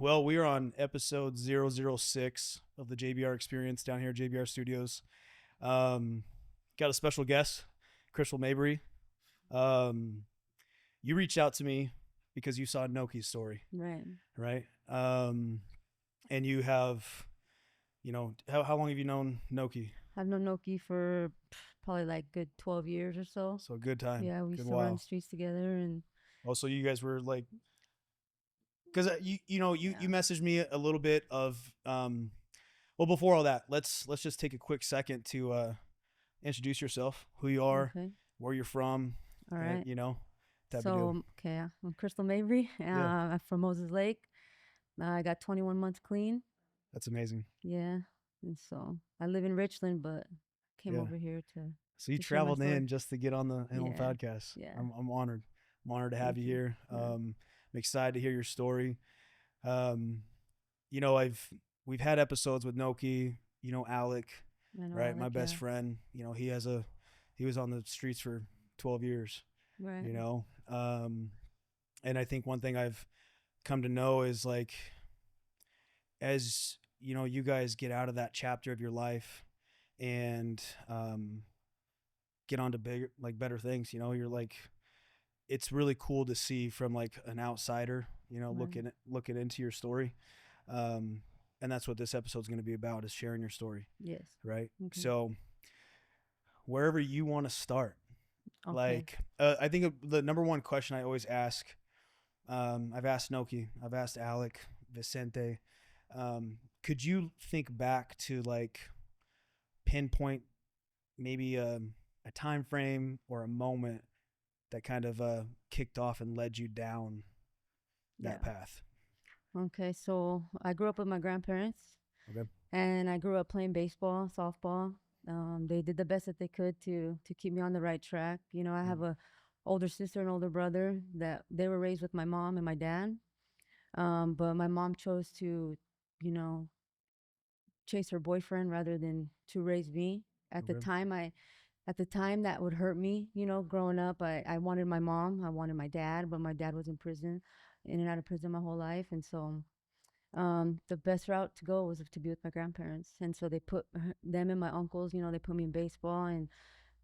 Well, we are on episode 006 of the JBR experience down here at JBR Studios. Um, got a special guest, Crystal Mabry. Um, you reached out to me because you saw Noki's story, Right. right? And you have, how long have you known Noki? I've known Noki for probably like good 12 years or so. So good time, Yeah, we good used to run the while. streets together and Also, you guys were like, because you yeah. messaged me a little bit of well, before all that, let's just take a quick second to introduce yourself, who you are, Okay. where you're from, All right. type of deal. So, okay, I'm Crystal Mabry. Yeah, I'm from Moses Lake. I got 21 months clean. that's amazing. Yeah. And so I live in Richland, but came Yeah. over here to So you share my traveled story. in just to get on the Yeah. podcast. Yeah. I'm honored. I'm honored to have Thank you you. here. Yeah. I'm excited to hear your story. Um, you know, I've we've had episodes with Noki. Alec, I know right? My Alec, best yeah. friend. He was on the streets for 12 years. Right. You know, and I think one thing I've come to know is like, as you guys get out of that chapter of your life and get on to bigger, like better things. You're like, it's really cool to see from like an outsider, Right. looking into your story. Um, and that's what this episode's going to be about, is sharing your story, Yes. right? Okay. So wherever you want to start, Okay. like, I think the number one question I always ask, I've asked Noki, I've asked Alec, Vicente, could you think back to like pinpoint maybe a time frame or a moment that kind of kicked off and led you down Yeah. that path? Okay. So I grew up with my grandparents. Okay. And I grew up playing baseball, softball. They did the best that they could to keep me on the right track. I Mm. have a older sister and older brother that they were raised with my mom and my dad. But my mom chose to, you know, chase her boyfriend rather than to raise me. At the Okay. time, at the time that would hurt me. Growing up, I wanted my mom, I wanted my dad, but my dad was in prison, in and out of prison my whole life, and so the best route to go was to be with my grandparents. And so they put them and my uncles, they put me in baseball, and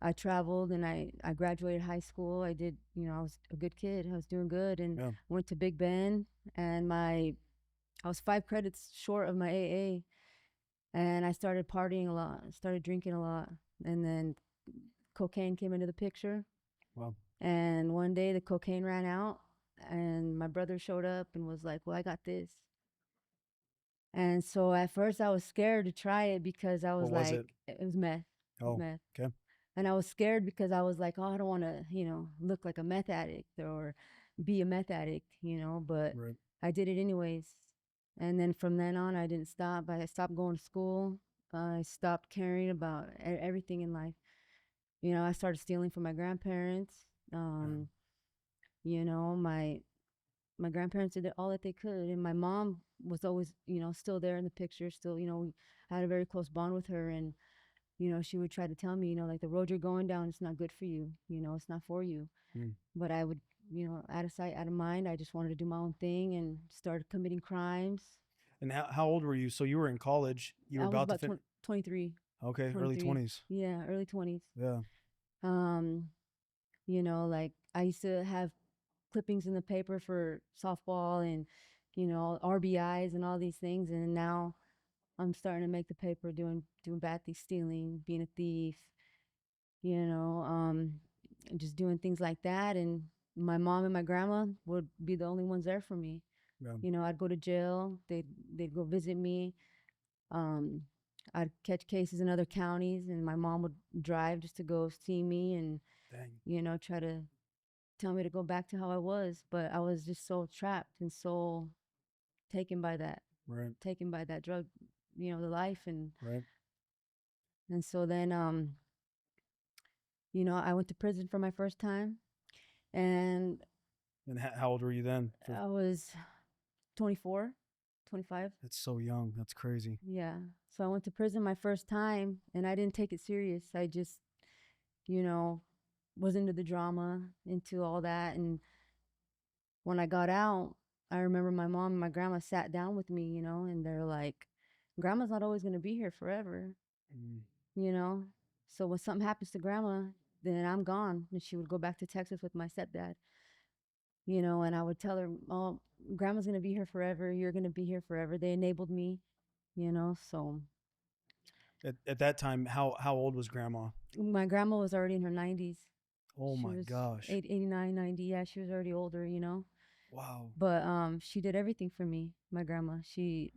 I traveled and I graduated high school. I did, I was a good kid. I was doing good and Yeah. went to Big Bend, and I was 5 credits short of my AA, and I started partying a lot, started drinking a lot. And then cocaine came into the picture. Well. And one day the cocaine ran out, and my brother showed up and was like, "Well, I got this." And so at first I was scared to try it because I was What was like, it? it was meth. It was Oh. meth. Okay. And I was scared because I was like, oh, I don't want to, look like a meth addict or be a meth addict, but Right. I did it anyways. And then from then on, I didn't stop. I stopped going to school. I stopped caring about everything in life. I started stealing from my grandparents. Yeah. Um, you know, my my grandparents did all that they could, and my mom was always, still there in the picture. Still, we had a very close bond with her, and she would try to tell me, like the road you're going down, it's not good for you. It's not for you. Mm. But I would, out of sight, out of mind. I just wanted to do my own thing and started committing crimes. And how old were you? So you were in college. You were I was about to about finish. 20, 23, Okay, early 23. 20s. Yeah, early 20s. Yeah. Um, like I used to have clippings in the paper for softball and, RBIs and all these things. And now I'm starting to make the paper doing bad things, stealing, being a thief, you know, um, just doing things like that. And my mom and my grandma would be the only ones there for me. Yeah. I'd go to jail. They'd go visit me. Um, I'd catch cases in other counties, and my mom would drive just to go see me and Dang. try to tell me to go back to how I was. But I was just so trapped and so taken by that, Right. drug, the life. and Right. and so then I went to prison for my first time, and And how old were you then? I was 24, 25. That's so young. That's crazy. Yeah. So I went to prison my first time, and I didn't take it serious. I just, you know, was into the drama, into all that. And when I got out, I remember my mom and my grandma sat down with me, and they're like, grandma's not always going to be here forever, Mm. you know? So when something happens to grandma, then I'm gone. And she would go back to Texas with my stepdad, and I would tell her, oh, grandma's going to be here forever. You're going to be here forever. They enabled me, so At that time, how old was grandma? my grandma was already in her 90s. Oh She my was gosh. 89, 90. Yeah, she was already older. Wow. But she did everything for me, my grandma. She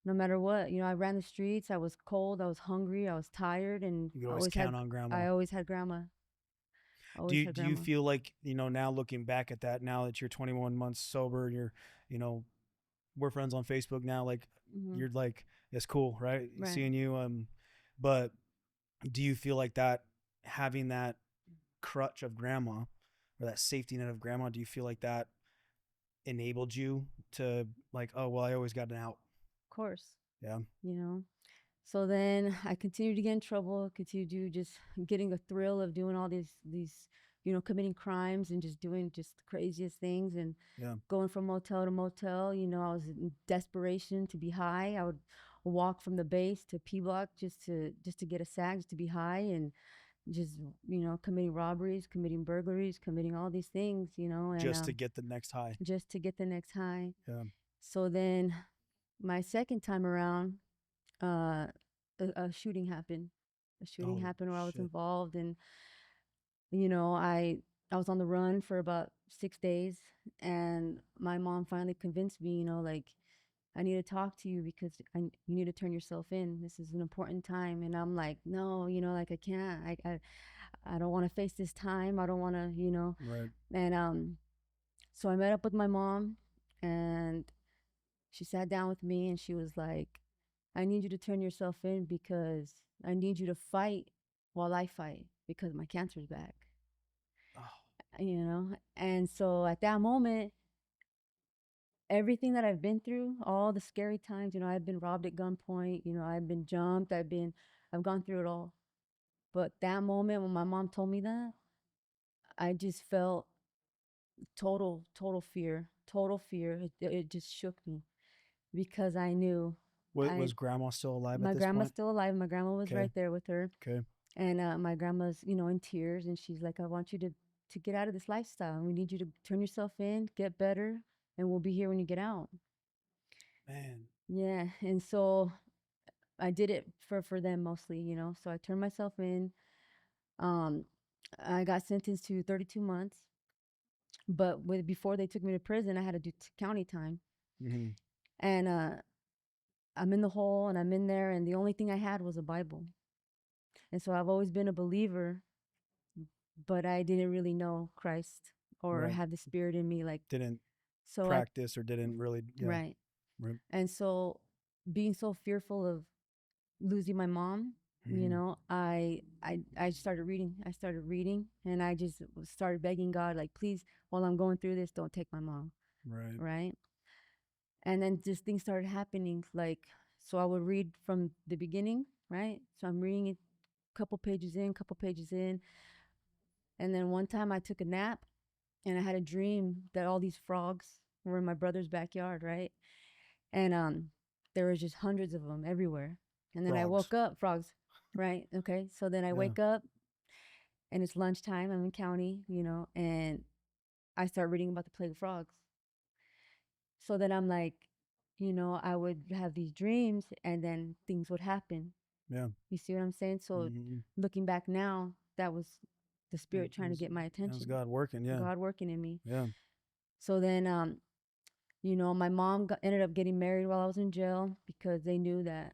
no matter what, I ran the streets, I was cold, I was hungry, I was tired, and You could always count on grandma. I always had grandma. Do Always you, had do you grandma. feel like, now looking back at that, now that you're 21 months sober, you know, we're friends on Facebook now, like Hmm. you're like, it's cool, right? Right. Seeing you. But do you feel like that, having that crutch of grandma or that safety net of grandma, do you feel like that enabled you to, like, oh, well, I always got an out? Of course. Yeah. You know. So then I continued to get in trouble, continued to just getting a thrill of doing all these committing crimes and just doing just the craziest things and Yeah. going from motel to motel. I was in desperation to be high. I would walk from the base to P block just to get a sag, just to be high and just committing robberies, committing burglaries, committing all these things, and Just to get the next high. just to get the next high. Yeah. So then my second time around, uh, a shooting happened. A shooting Oh, happened where I was shit. involved, and I was on the run for about 6 days, and my mom finally convinced me, like, I need to talk to you because you need to turn yourself in. This is an important time, and I'm like, no, like I can't. I don't want to face this time. I don't want to. Right. And so I met up with my mom, and she sat down with me, and she was like, I need you to turn yourself in because I need you to fight while I fight because my cancer's back, Oh, And so at that moment, everything that I've been through, all the scary times, I've been robbed at gunpoint, I've been jumped, I've gone through it all. But that moment when my mom told me that, I just felt total fear, total fear. It just shook me because I knew I was grandma still alive at my this grandma's point? still alive. My grandma was Okay. right there with her. Okay. And my grandma's, in tears, and she's like, I want you to get out of this lifestyle. And we need you to turn yourself in, get better, and we'll be here when you get out. Man. Yeah. And so I did it for them mostly, So I turned myself in. Um, I got sentenced to 32 months, but before they took me to prison, I had to do county time. Mm-hmm. And I'm in the hole, and I'm in there, and the only thing I had was a Bible. And so I've always been a believer, but I didn't really know Christ or Right. have the Spirit in me. Like, Didn't so practice or didn't really. Yeah. right. Right. And so being so fearful of losing my mom, Mm-hmm. I started reading. I started reading, and I just started begging God, like, please, while I'm going through this, don't take my mom. Right. Right. And then just things started happening. Like, so I would read from the beginning, right? So I'm reading it couple pages in, couple pages in. And then one time I took a nap, and I had a dream that all these frogs were in my brother's backyard, right? And there was just hundreds of them everywhere. And then I Frogs. woke up, frogs, right? Okay, so then I Yeah. wake up, and it's lunchtime. I'm in county, and I start reading about the plague of frogs. So then I'm like, I would have these dreams, and then things would happen. Yeah. You see what I'm saying? So Mm-hmm. looking back now, that was the Spirit trying to get my That was attention, God working. Yeah. God working in me. Yeah. So then my mom ended up getting married while I was in jail because they knew that,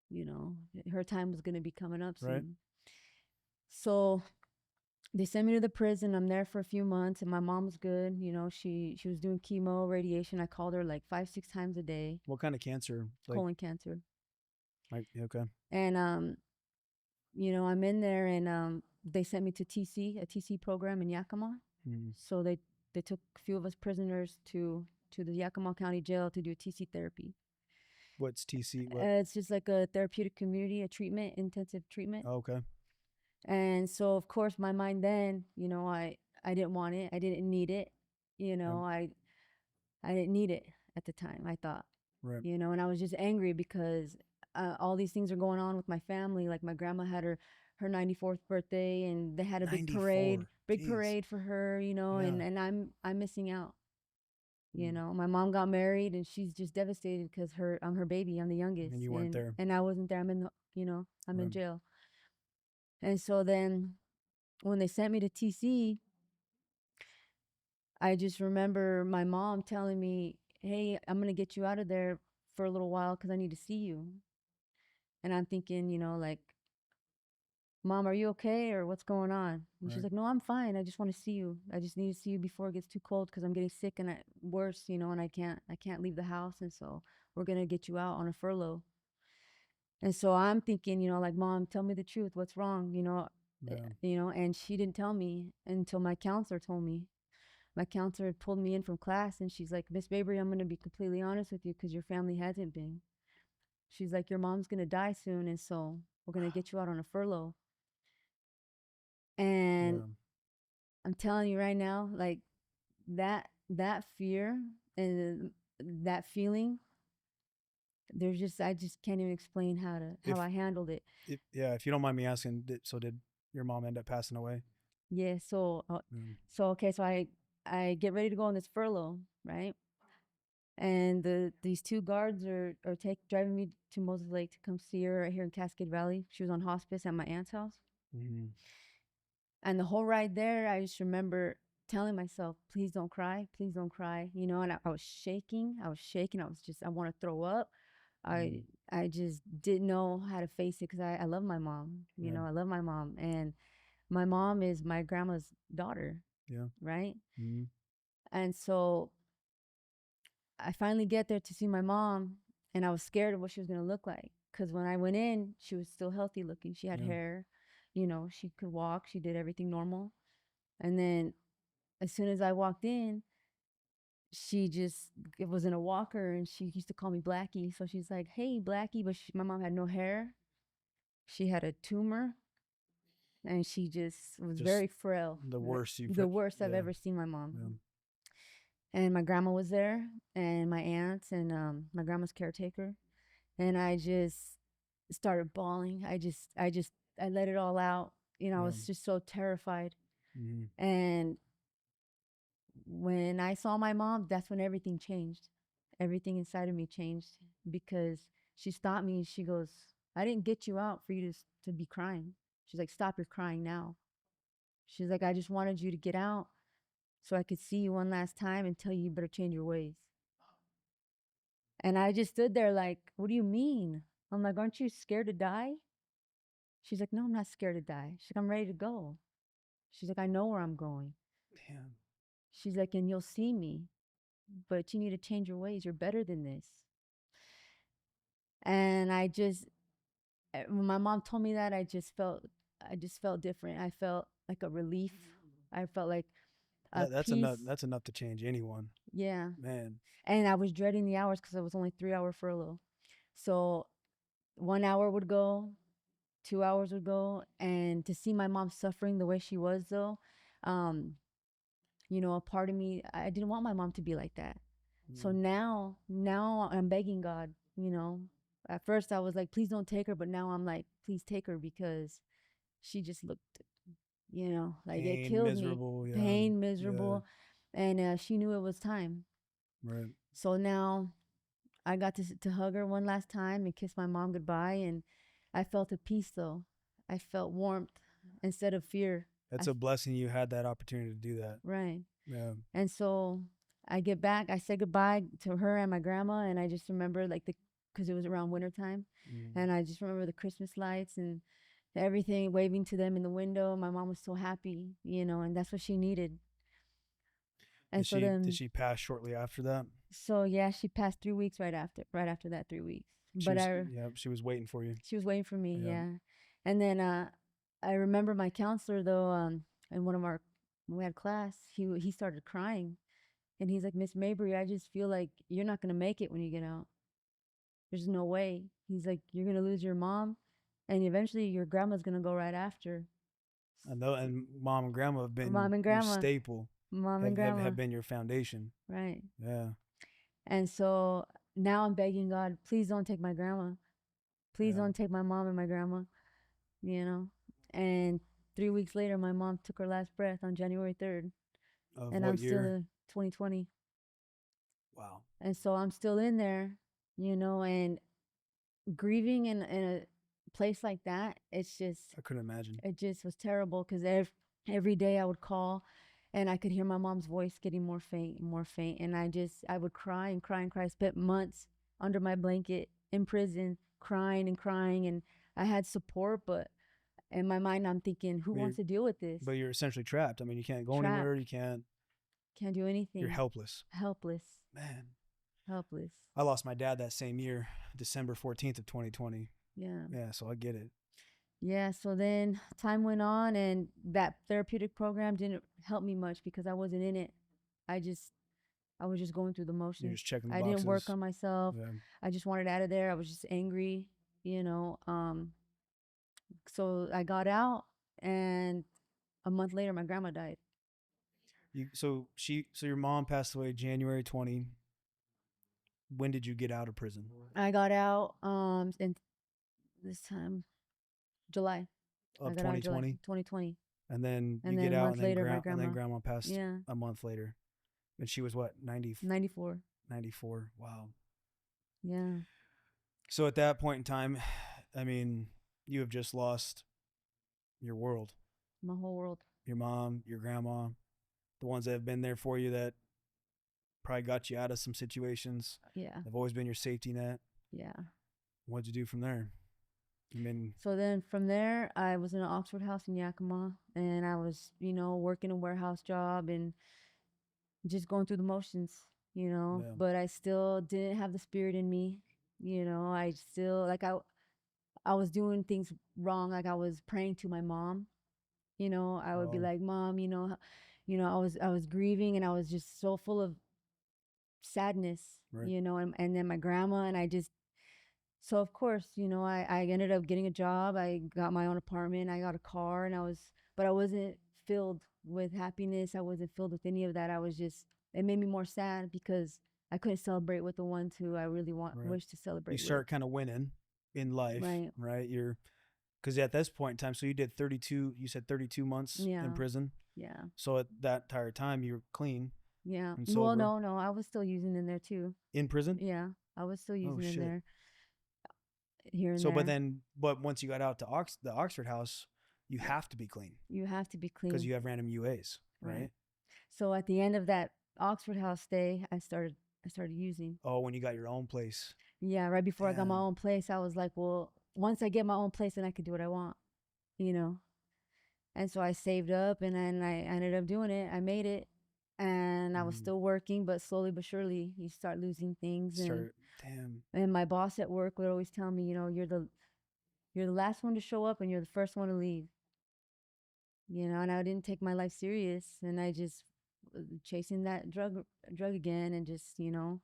you know, her time was going to be coming up Right. soon. So they sent me to the prison. I'm there for a few months, and my mom was good. She was doing chemo, radiation. I called her like 5, 6 times a day. What kind of cancer? Like, Colon cancer. okay. And I'm in there, and they sent me to a TC program in Yakima. Mm. So they took a few of us prisoners to the Yakima County Jail to do TC therapy. What's TC? What? It's just like a therapeutic community, a treatment, intensive treatment. Oh, okay. And so, of course, my mind then, I didn't want it. I didn't need it. Yeah. I I didn't need it at the time, I thought, Right. and I was just angry because all these things are going on with my family. Like my grandma had her 94th birthday, and they had a 94. big Jeez. parade for her, Yeah. and I'm missing out. Mm. My mom got married, and she's just devastated because I'm her baby. I'm the And youngest, you weren't there. and I wasn't there. I'm in Right. jail. And so then when they sent me to TC, I just remember my mom telling me, "Hey, I'm gonna get you out of there for a little while because I need to see you." And I'm thinking, like, "Mom, are you okay, or what's going on?" And she's Right. like, "No, I'm fine. I just want to see you. I just need to see you before it gets too cold because I'm getting sick and worse, and I can't leave the house, and so we're gonna get you out on a furlough." And so I'm thinking, like, "Mom, tell me the truth. What's wrong?" Yeah. And she didn't tell me until my counselor told me. My counselor had pulled me in from class, and she's like, "Miss Mabry, I'm going to be completely honest with you because your family hasn't been." She's like, "Your mom's going to die soon, and so we're going to get you out on a furlough." And Yeah. I'm telling you right now, like, that fear and that feeling, I just can't even explain how If I handled it. if you don't mind me asking, did your mom end up passing away? Yeah, Mm. okay, so I get ready to go on this furlough, right? And these two guards are driving me to Moses Lake to come see her right here in Cascade Valley. She was on hospice at my aunt's house. Mm. And the whole ride there, I just remember telling myself, "Please don't cry, please don't cry." And I was shaking. I was shaking. I want to throw up. Mm. I just didn't know how to face it because I love my mom. Yeah. I love my mom. And my mom is my grandma's daughter, Yeah. right? Mm. And so I finally get there to see my mom, and I was scared of what she was going to look like. Because when I went in, she was still healthy looking. She had Yeah. hair, she could walk, she did everything normal. And then as soon as I walked in, she just it was in a walker, and she used to call me Blackie. So she's like, "Hey, Blackie," but my mom had no hair. She had a tumor, and she just was Just very frail. the worst you've The heard. worst I've Yeah. ever seen my mom. Yeah. And my grandma was there, and my aunts, and my grandma's caretaker. And I just started bawling. I let it all out. I Yeah. was just so terrified. Mm. And when I saw my mom, that's when everything changed. Everything inside of me changed because she stopped me. She goes, "I didn't get you out for you to be crying." She's like, "Stop your crying now." She's like, "I just wanted you to get out so I could see you one last time and tell you better change your ways." And I just stood there like, "What do you mean?" I'm like, "Aren't you scared to die?" She's like, "No, I'm not scared to die." She's like, "I'm ready to go." She's like, "I know where I'm going." Damn. She's like, "And you'll see me, but you need to change your ways. You're better than this." And when my mom told me that, I just felt different. I felt like a relief. I felt like a That's peace. enough. That's enough to change anyone. Yeah. Man. And I was dreading the hours because it was only 3 hour furlough. So 1 hour would go, 2 hours would go. And to see my mom suffering the way she was, though, um, a part of me, I didn't want my mom to be like that. So Mm. now I'm begging God. At first I was like, "Please don't take her," but now I'm like, "Please take her," because she just looked, like it Pain, killed me. miserable. Yeah. Pain, Yeah. miserable. And she knew it was time. Right. So now I got to hug her one last time and kiss my mom goodbye. And I felt a peace, though. I felt warmth instead of fear. That's a blessing you had that opportunity to do that. Right. Yeah. And so I get back, I said goodbye to her and my grandma, and I just remember because it was around wintertime, Mm. and I just remember the Christmas lights and everything, waving to them in the window. My mom was so happy, and that's what she needed. And so Did then, she pass shortly after that? so yeah, she passed 3 weeks right after that, 3 weeks. She But was yeah, she was waiting for you. she was waiting for me, Yeah. yeah. And then I remember my counselor, though, in one of our when we had class, he started crying. And he's like, "Miss Mabry, I just feel like you're not going to make it when you get out. There's no way." He's like, "You're going to lose your mom, and eventually your grandma's going to go right after." I know, and mom and grandma have been Mom and your grandma, staple, mom and have grandma, been your foundation. right. Yeah. And so now I'm begging God, please don't take my grandma. Please Yeah. don't take my mom and my grandma, you know. And 3 weeks later, my mom took her last breath on January 3rd, Of and what I'm still year? in 2020. Wow. And so I'm still in there, and grieving in a place like that, I couldn't imagine. it just was terrible because every day I would call and I could hear my mom's voice getting more faint and more faint. And I would cry and cry and cry. I spent months under my blanket in prison, crying and crying. And I had support, but in my mind, I'm thinking, who But wants you're, to deal with this? but you're essentially trapped. I mean, you can't go anywhere. Trapped, You can't. can't do You're anything, helpless. helpless, Man, helpless. I lost my dad that same year, December 14th of 2020. Yeah. Yeah, so I get it. Yeah, so then time went on and that therapeutic program didn't help me much because I wasn't in it. I just I was just going through the You're motions. just checking the I didn't work boxes. on myself. Yeah. I just wanted out of there. I was just angry, you know. So I got out and a month later my grandma died. So your mom passed away January 20. When did you get out of prison? I got out in this time July. I Of got out in July 2020, 2020. and then you And then get a out, month later my grandma. grandma passed Yeah, a month later, and she was what 90, 94. 94. Wow. Yeah. So at that point in time, I mean, you have just lost your world, My whole world. your mom, your grandma, the ones that have been there for you that probably got you out of some situations. Yeah. They've always been your safety net. Yeah. What'd you do from there? I mean, So then from there, I was in an Oxford house in Yakima and I was, working a warehouse job and just going through the motions, yeah. but I still didn't have the spirit in me. I still like I was doing things wrong. Like I was praying to my mom. I would be Oh, like, "Mom, I was grieving and I was just so full of sadness, right, and then my grandma and I just so of course, I ended up getting a job. I got my own apartment. I got a car and but I wasn't filled with happiness. I wasn't filled with any of that. It made me more sad because I couldn't celebrate with the ones who I really right. wish to You celebrate with. start kind of winning in life, Right. right? Because at this point in time, so you did 32, you said 32 months in Yeah. prison. Yeah. So at that entire time, you were clean Yeah. and Well, sober no. I was still using in there too. in prison. Yeah. I was still Oh, using in shit. there here and So, there. but once you got out to the Oxford house, you have to be clean You have to be because clean. you have random UAs, Right. right? So at the end of that Oxford house stay, I started using. Oh, when you got your own place. Yeah, right before I got my Damn. own place, I was like, well, once I get my own place, then I can do what I want, you know? And so I saved up and then I ended up doing it. I made it and I was Mm, still working, but slowly but surely you start losing things. And, start. Damn. and my boss at work would always tell me, you're the last one to show up and you're the first one to leave, and I didn't take my life serious and I just chasing that drug again and just, and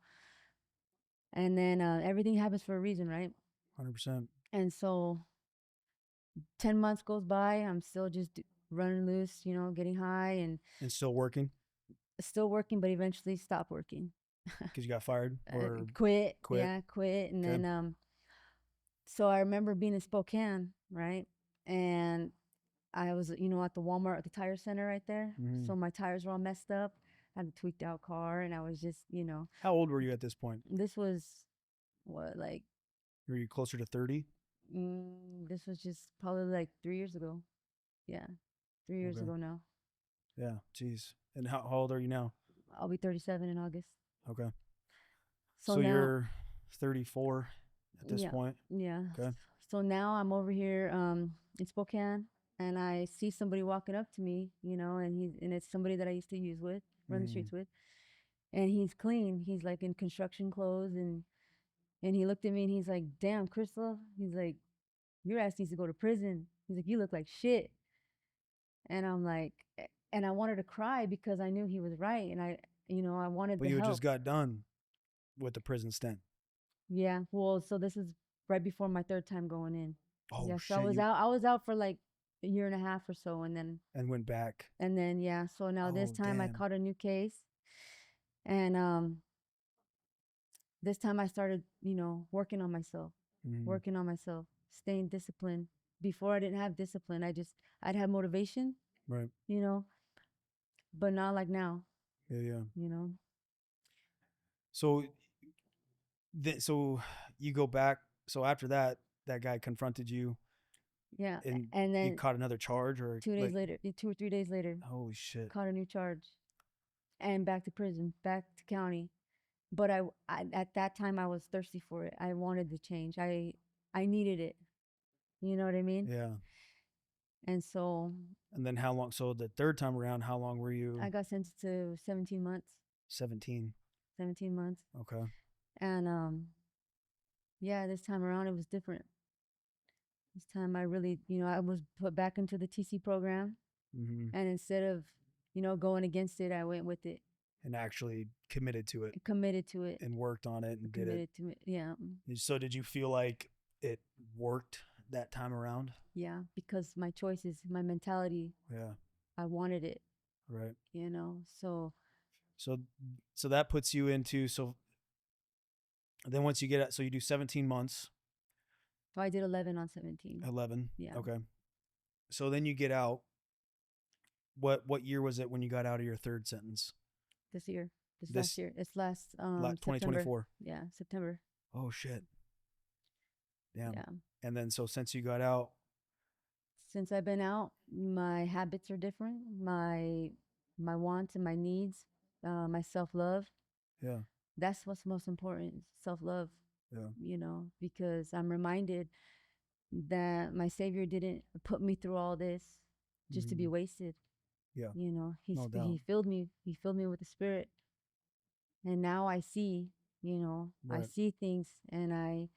then everything happens for a reason, right? 100%. And so 10 months goes by, I'm still just running loose, getting high and And still working still working, but eventually stop working. because you got fired or Quit. quit. Yeah, quit. And Okay. then, so I remember being in Spokane, right? And I was, at the Walmart, at the tire center right there. Mm-hmm. So my tires were all messed up. I had a tweaked out car and I was just, How old were you at this point? this was what, like, Were you closer to 30? this was just probably like 3 years ago. Yeah, 3 years Okay. ago now. Yeah. Jeez. And how old are you now? I'll be 37 in August. Okay. So So now, you're 34 at this yeah, point. yeah. Okay. So now I'm over here in Spokane, and I see somebody walking up to me, and it's somebody that I used to run the Mm. streets with, and he's clean. He's like in construction clothes, and he looked at me and he's like, "Damn, Crystal," he's like, "Your ass needs to go to prison." He's like, "You look like shit," and I'm like, and I wanted to cry because I knew he was right, and I wanted But the you had just help. got done with the prison stint. Yeah. Well, so this is right before my third time going in. Oh Yeah. So I shit! was You out. I was out for like a year and a half or so, and went back. yeah. So now this Oh time I damn. caught a new case, and this time I started, working on myself, Mm, staying disciplined. Before I didn't have discipline. I'd have motivation, right. you know, but not like now, Yeah, yeah. you know. So, so you go back. So after that, that guy confronted you, Yeah. and And you then caught another charge, or 2 days like, later, 2 or 3 days later, holy shit. caught a new charge and back to prison, back to county. But at that time I was thirsty for it. I wanted the change. I needed it. You know what I mean? Yeah. And so And then how long? So the third time around, how long were you? I got sentenced to 17 months. 17. 17 months. Okay. And yeah, this time around it was different. This time I really, I was put back into the TC program, Mm-hmm. and instead of, going against it, I went with it. And actually committed to it Committed to it. and worked on it and did it. Committed to it. Yeah. So did you feel like it worked that time around? Yeah, because my choices, my mentality, Yeah. I wanted it, Right. So So so that puts you into, so then once you get it, so you do 17 months, I did 11 on 17. 11. Yeah. Okay. So then you get out. What year was it when you got out of your third sentence? This year. This last This year. It's last September. 2024. Yeah, September. Oh shit. Damn. Yeah. And then so since you got out, Since I've been out, my habits are different. My wants and my needs, my self-love. yeah, That's what's most important, self-love, yeah. because I'm reminded that my savior didn't put me through all this just to be Mm-hmm. wasted. Yeah, He no doubt. he filled me. He filled me with the spirit, and now I see. I Right. see things, and I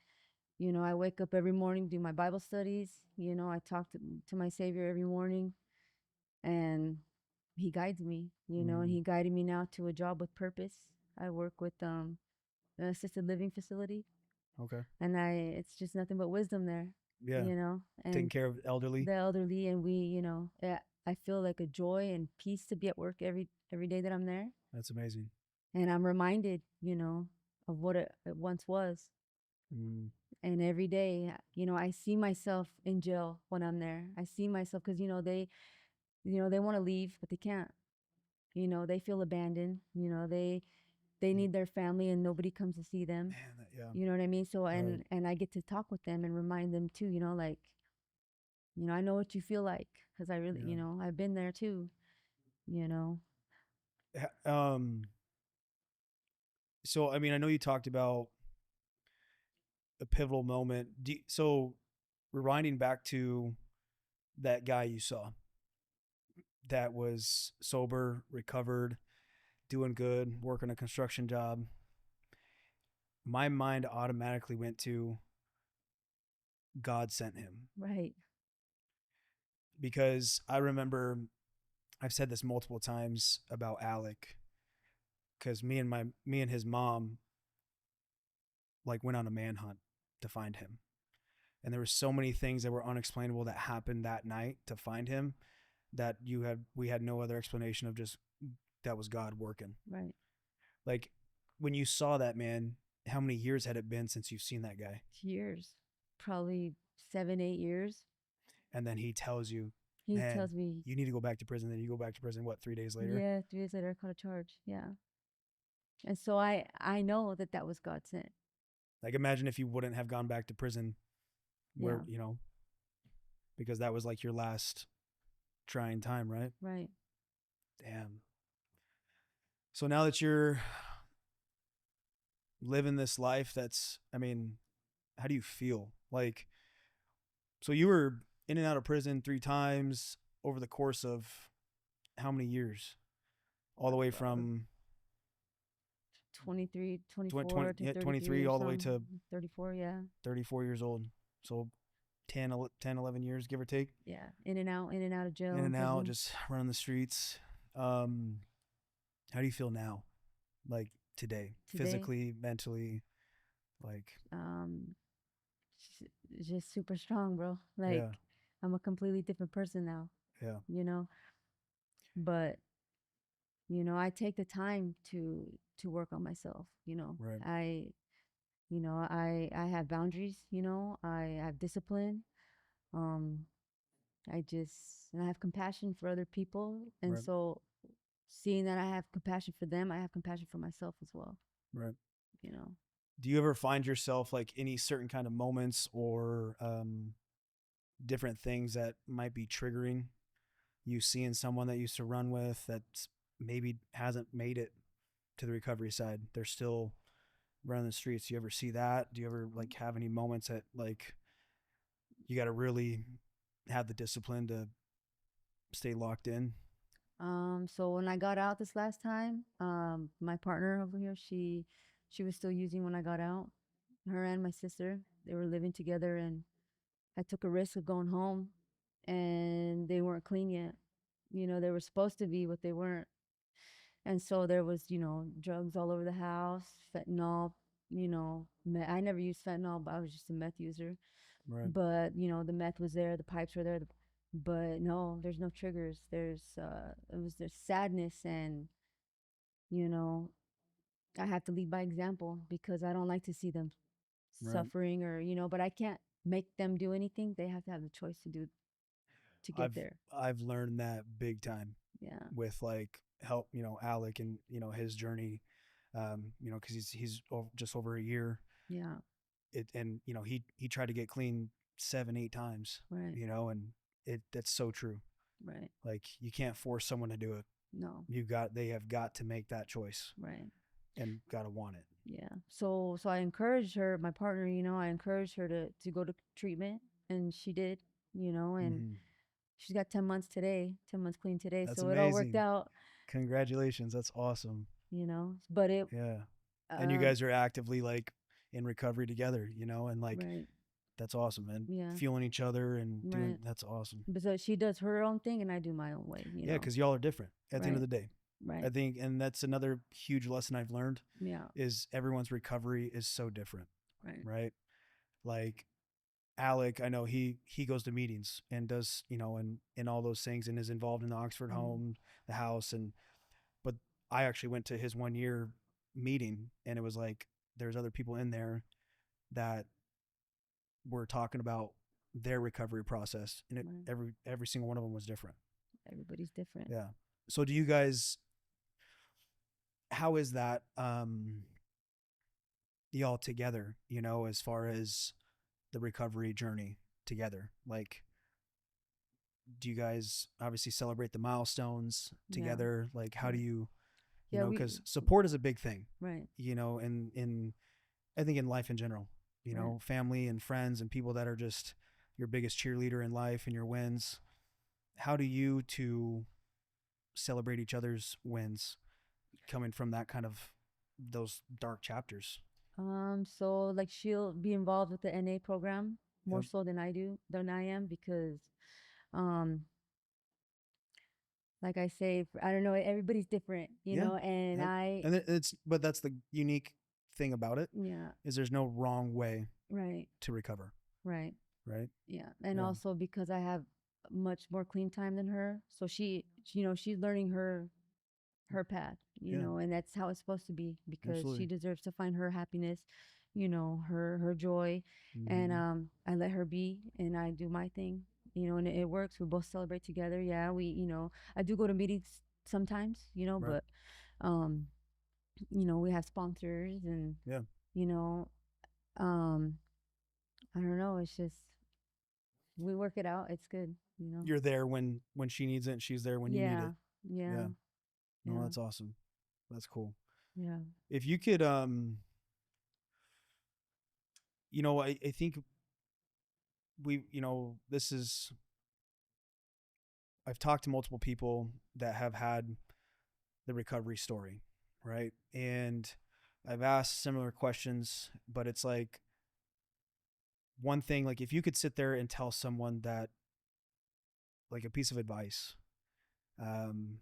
wake up every morning, do my Bible studies. I talk to my Savior every morning, and He guides me. And Mm, He guided me now to a job with purpose. I work with an assisted living facility, okay. and it's just nothing but wisdom there. Yeah. Taking And care of elderly. the elderly, and I feel like a joy and peace to be at work every day that I'm there. That's amazing. And I'm reminded, of what it once was. Mm, And every day, I see myself in jail when I'm there. I see myself because, they want to leave, but they can't. They feel abandoned. They mm, need their family and nobody comes to see them. man, yeah. You know what I mean? So, Right. and I get to talk with them and remind them too, like, I know what you feel like because I really, Yeah. I've been there too, you know. So I mean, I know you talked about a pivotal moment. So rewinding back to that guy you saw that was sober, recovered, doing good, working a construction job, my mind automatically went to God sent him, Right. because I remember I've said this multiple times about Alec, because me and his mom like went on a manhunt to find him, and there were so many things that were unexplainable that happened that night to find him, that we had no other explanation of, just that was God working. Right. Like, when you saw that man, how many years had it been since you've seen that guy? Years. Probably 7, 8 years. And then he tells you, He man, tells me, you need to go back to prison. Then you go back to prison, what, 3 days later? yeah, 3 days later, I caught a charge. Yeah. And so I know that was God sent. Like, imagine if you wouldn't have gone back to prison, where, Yeah. because that was like your last trying time, right? Right. Damn. So now that you're living this life, I mean, how do you feel? Like, so you were in and out of prison 3 times over the course of how many years? All the way Uh, from 23, 20, 24 to yeah, 33 23 or all the way something. to 34, yeah. 34 years old. So 10, 11 years, give or take. Yeah. In and out of jail In and and out, prison. just running the streets. How do you feel now? Like today, Today, physically, mentally, like, um, just super strong, bro. Like, yeah, I'm a completely different person now, yeah, you know? But, I take the time to work on myself, right, You know, I have boundaries, you know, I have discipline. Um, and I have compassion for other people. And Right. so seeing that I have compassion for them, I have compassion for myself as well, Right. you know. Do you ever find yourself like any certain kind of moments or different things that might be triggering you seeing someone that you used to run with that maybe hasn't made it to the recovery side? They're still running the streets. Do you ever see that? Do you ever like have any moments that like you got to really have the discipline to stay locked in? So when I got out this last time, my partner over here, she was still using when I got out. Her and my sister, they were living together, and I took a risk of going home, and they weren't clean yet. You know, they were supposed to be, but they weren't. And so there was, you know, drugs all over the house, fentanyl. You know, I never used fentanyl, but I was just a meth user. Right. But you know, the meth was there, the pipes were there, but no, there's no triggers. There's sadness, and you know, I have to lead by example because I don't like to see them Right. suffering, or you know, but I can't make them do anything. They have to have the choice to get I've there. I've learned that big time Yeah, with like help, Alec and his journey, because he's just over a year. yeah, And he tried to get clean 7 8 times, right, and that's so true. right. Like you can't force someone to do it. No, They have got to make that choice right. and got to want it. Yeah. So I encouraged her, my partner, you know, I encouraged her to go to treatment, and she did, you know, and Hmm. she's got 10 months today, 10 months clean today. That's So it all worked amazing. out, Congratulations. That's awesome. you know, but it, Yeah. And you um, guys are actively like in recovery together, and like right. that's awesome. And Yeah. fueling each other and doing Right. that's awesome. But so she does her own thing and I do my own way, you Yeah, know. because y'all are different at the end of Right. the day. I Right. think, and that's another huge lesson I've learned Yeah. is everyone's recovery is so different, Right. right? Like Alec, I know he goes to meetings and does, and all those things and is involved in the Oxford Mm. home, the house, and but I actually went to his 1 year meeting and it was like there's other people in there that were talking about their recovery process and Right. every single one of them was different. Everybody's different. Yeah. So do you guys how is that y'all together, as far as the recovery journey together? Like do you guys obviously celebrate the milestones Yeah. together? Like how do Right. you, Yeah, we cuz support is a big thing, right. in I think in life in general, Right. family and friends and people that are just your biggest cheerleader in life and your wins. How do you two celebrate each other's wins coming from that kind of those dark chapters? So like she'll be involved with the NA program more Yep. so than I am because um like I say, I don't know, everybody's different, you Yeah. know, and Yep. I And but that's the unique thing about it yeah, is there's no wrong way right. to recover, Right. right? Yeah. And Yeah. also because I have much more clean time than her. So you know, she's learning her path, you Yeah. know, and that's how it's supposed to be because she Absolutely. deserves to find her happiness, you know, her joy. And Hmm. I let her be and I do my thing, you know, and it works. We both celebrate together. Yeah, you know, I do go to meetings sometimes, you know, Right. but um, you know, we have sponsors and Yeah. you know, um, I don't know, it's just we work it out. It's good, you know. You're there when she needs it and she's there when you need Yeah. it. Yeah. Yeah. No, Yeah. that's awesome. That's cool. Yeah. If you could I think this is I've talked to multiple people that have had the recovery story, right? And I've asked similar questions, but it's like one thing, like if you could sit there and tell someone that, like a piece of advice, um,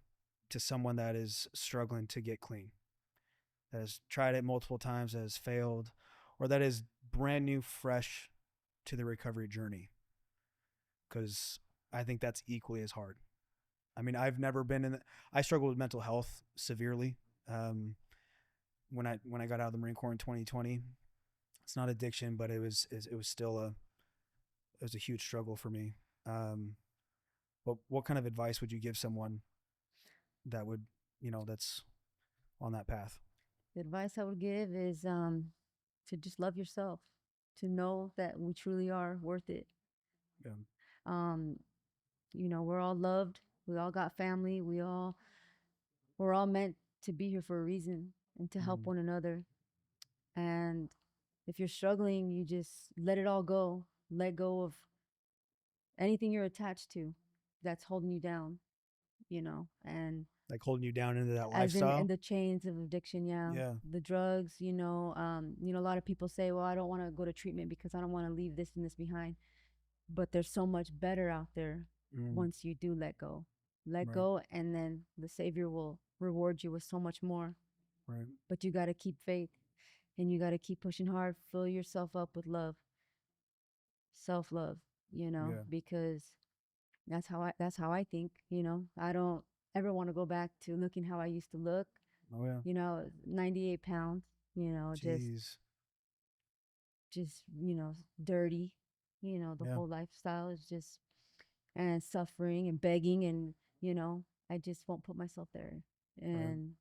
to someone that is struggling to get clean, that has tried it multiple times, that has failed, or that is brand new, fresh to the recovery journey, because I think that's equally as hard. I mean, I've never been in. I struggled with mental health severely um, when I got out of the Marine Corps in 2020. it's not addiction, but it was still it was a huge struggle for me. Um, but what kind of advice would you give someone that would, that's on that path? The advice I would give is to just love yourself, to know that we truly are worth it. Yeah. Um, we're all loved. We all got family. We're all meant to be here for a reason and to help Mm-hmm. one another. And if you're struggling, you just let it all go. Let go of anything you're attached to that's holding you down, and Like holding you down into that as in lifestyle. the chains of addiction, yeah. Yeah. The drugs, a lot of people say, well, I don't want to go to treatment because I don't want to leave this and this behind. But there's so much better out there Mm, once you do let go. Let right. go, and then the Savior will reward you with so much more. Right. But you got to keep faith and you got to keep pushing hard. Fill yourself up with love, self love, Yeah. because that's how I think. I don't ever want to go back to looking how I used to look. Oh yeah. 98 pounds. Just Jeez. dirty. The Yeah. whole lifestyle is just and suffering and begging, and I just won't put myself there. Right. And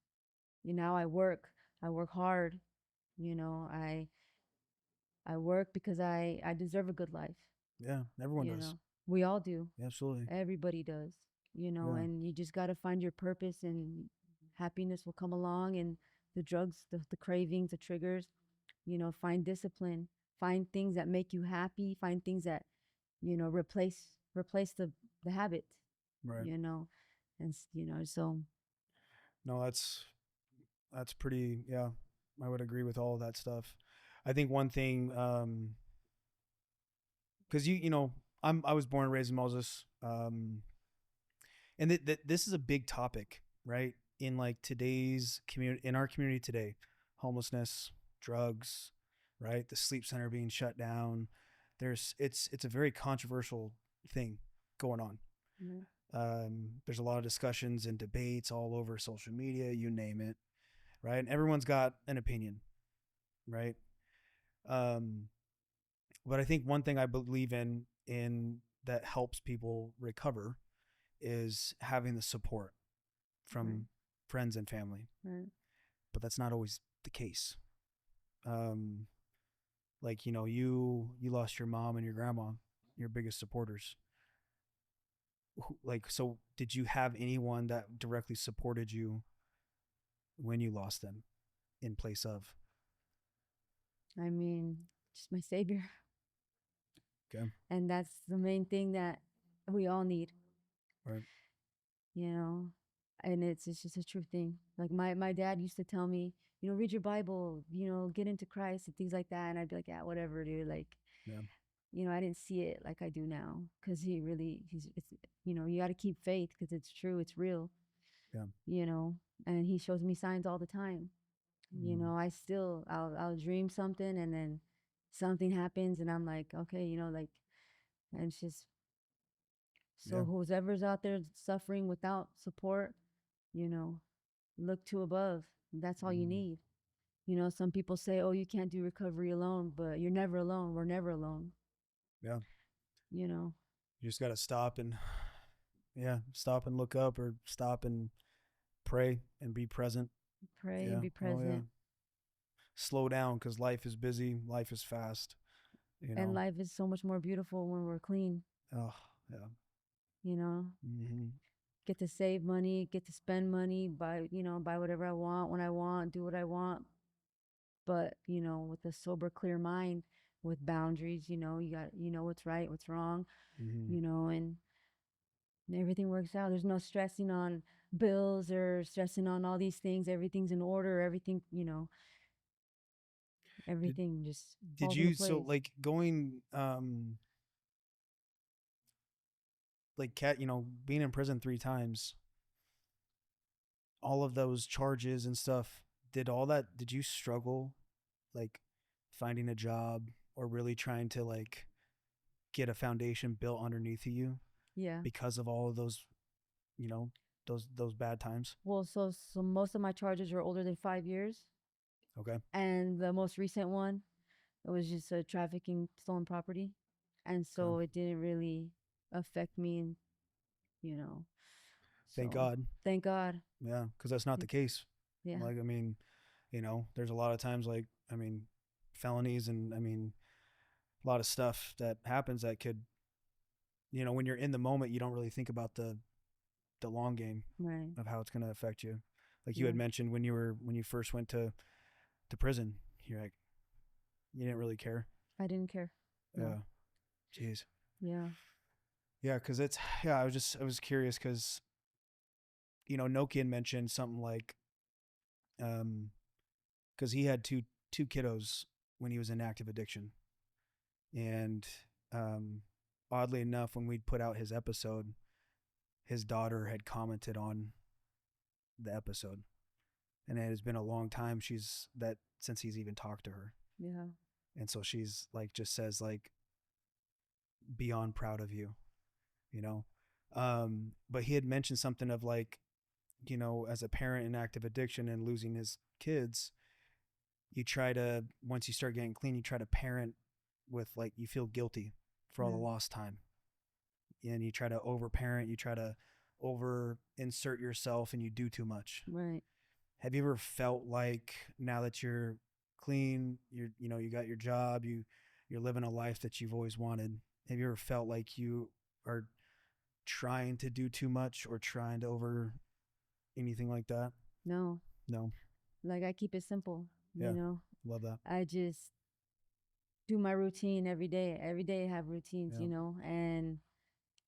now I work hard. I work because I deserve a good life. Yeah. Everyone You does. know, we all do. Absolutely. Everybody does. Yeah. And you just got to find your purpose, and happiness will come along. And the drugs, the cravings, the triggers, find discipline, find things that make you happy, find things that, replace the habit, Right. you know, and, so No, that's pretty. Yeah, I would agree with all of that stuff. I think one thing, because I was born and raised in Moses, and this is a big topic, right? In like today's community, in our community today, homelessness, drugs, right? The sleep center being shut down. It's a very controversial thing going on. mm, There's a lot of discussions and debates all over social media, you name it, right? And everyone's got an opinion, right? Um, but I think one thing I believe in that helps people recover is having the support right, from friends and family. right. But that's not always the case. Um, like you lost your mom and your grandma, your biggest supporters. Like, so did you have anyone that directly supported you when you lost them in place of? I mean, just my Savior. Okay. And that's the main thing that we all need, Right. you know, and it's just a true thing. Like my dad used to tell me, read your Bible, get into Christ and things like that. And I'd be like, yeah, whatever, dude. Like, Yeah. I didn't see it like I do now, because it's, you got to keep faith because it's true, it's real, Yeah. you know, and he shows me signs all the time. Mm, I'll dream something, and then something happens and I'm like, okay, like, and it's just, yeah. so whoever's out there suffering without support, you know, look to above. That's all you Mm, need. Some people say, oh, you can't do recovery alone, but you're never alone. We're never alone, yeah. you know. You just got to stop and yeah, stop and look up, or stop and pray and be present. Pray and Yeah. be Oh yeah. present. Slow down because life is busy. Life is fast. You And know. life is so much more beautiful when we're clean, Oh yeah. you know. Mm-hmm. Get to save money, get to spend money, buy whatever I want when I want, do what I want. But, with a sober, clear mind, with boundaries, you know what's right, what's wrong, Mm-hmm. and everything works out. There's no stressing on bills or stressing on all these things. Everything's in order. Everything, Did everything just did falls into you so place. like going like cat being in prison 3 times, all of those charges and stuff, did you struggle like finding a job or really trying to like get a foundation built underneath of you Yeah. because of all of those you know those bad times? Well, so most of my charges are older than 5 years, Okay. and the most recent one It was just a trafficking stolen property, and Okay. so it didn't really affect me, and you know, Thank so God. thank God. Yeah, because that's not the Thank, case. yeah, Like, I mean, there's a lot of times, like, I mean, felonies, and I mean, a lot of stuff that happens that could, when you're in the moment, you don't really think about the long game right, of how it's going to affect you. Like you yeah. had mentioned when you first went to prison, you're like, you didn't really care. I didn't care. No, Yeah. Jeez. yeah, Yeah, because it's yeah. I was curious because Nokia mentioned something like um because he had two kiddos when he was in active addiction, and um oddly enough, when we'd put out his episode, his daughter had commented on the episode, and it has been a long time since he's even talked to her, yeah, and so she's like just says like beyond proud of you, you know. But he had mentioned something of like, as a parent in active addiction and losing his kids, you try to, once you start getting clean, you try to parent with like, you feel guilty for all the right, lost time, and you try to over parent, you try to over insert yourself, and you do too much. right. Have you ever felt like, now that you're clean, you got your job, you're living a life that you've always wanted, have you ever felt like you are trying to do too much or trying to over anything like that? No, No. like I keep it simple. Yeah. Love that. I just do my routine every day. Every day I have routines, Yeah. and